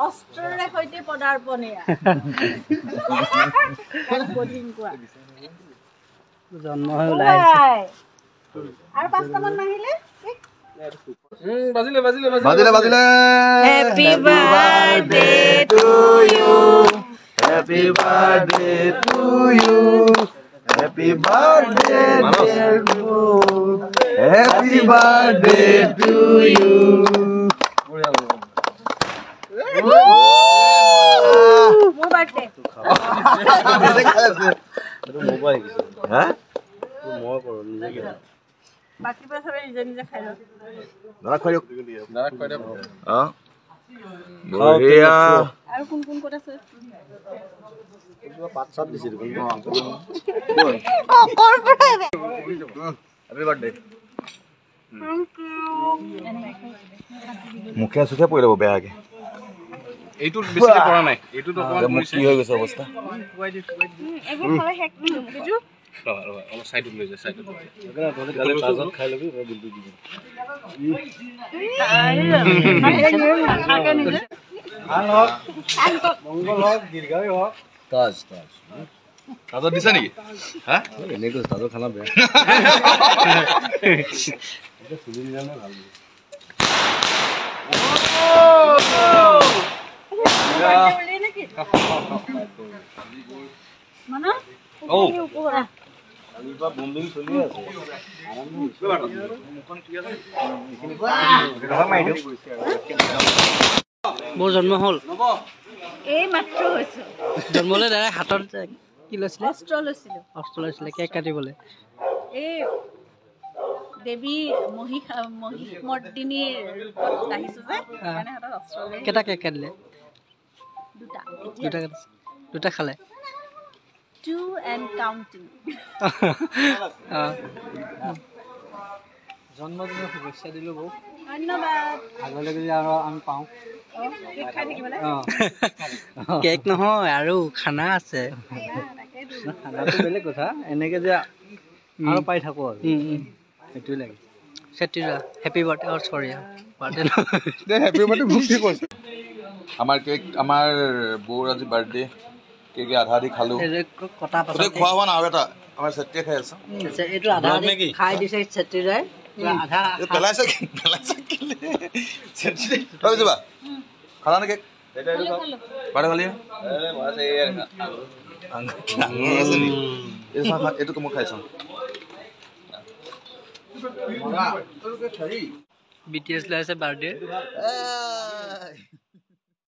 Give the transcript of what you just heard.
অস্ত্ৰৰে সৈতে পদাৰ্পণীয়া কঠিন কোৱা জন্ম হৈ ওলাইছে আৰু পাঁচটামান নাহিলে বাজিলে Happy birthday to you Happy birthday to you Happy birthday dear you Happy birthday to you মোৰ birthday হা বাকি সবে নিজে নিজে খাই লও দাদা খুৱাই দিয়ক বঢ়িয়া আৰু কোন কোন ক'ত আছে পাঁচ সাত দিছিল হেপী বাৰ্থডে মুখে চুখে পৰি ল'ব বেয়াকে এইটো বেছিকে পৰা নাই এইটো তো অকমান মোক কি হৈ গৈছে অৱস্থা এবোৰ খালে হেক বিজু অলপ সাইডত লৈ যায় সাইডত গালে পাছত খাই লবি বিলটো দি মংগল হওক দীৰ্ঘায়ু হওক তাজ দিছা নেকি হা এনে কৈছে তাজৰ খানা বেয়া চুলি নিজানে ভাল মানা ও উপহাৰ কালিবা বম্বিং চলি আছে মোৰ জন্ম হ'ল এই মাত্ৰ হৈছে জন্ম হ'লে ডাইৰেক্ট হাতত কি লৈছিলে অস্ত্ৰ লৈছিলো অস্ত্ৰ লৈছিলে কেক কাটিবলৈ এই দেৱী মহিষমৰ্দিনীৰ ৰূপত আহিছো যে সেইকাৰণে হাতত অস্ত্ৰ লৈ কেইটা কেক কাটিলে দুটা দুটা খালে 2 and counting জন্মদিনৰ শুভেচ্ছা দিলোঁ বৌ ধন্যবাদ আগলৈকে যে আৰু আমি পাওঁ কেক খাই থাকিবলৈ কেক নহয় আৰু খানা আছে খানাটো বেলেগ কথা এনেকৈ যে আৰু পাই থাকোঁ আৰু সেইটোৱে লাগে চেত্ৰীৰা হেপী বাৰ্থডে অৰ চৰি বাৰ্থডে হেপী বাৰ্থডে মোক কি কৈছে আমাৰ কেক আমাৰ বৌৰ আজি বাৰ্থডে কেক আধা দি খালো কটা পাছত খোৱা হোৱা না আৰু এটা আমাৰ চেত্ৰীয়ে খাই আছে এইটো আধা খাই দিছে চেত্ৰীৰাই আধা পেলাইছে চেত্ৰী খালা নে কেক বাৰ্থডে খালি এইটো মই খাইছো BTS লৈ আছে বাৰ্থডে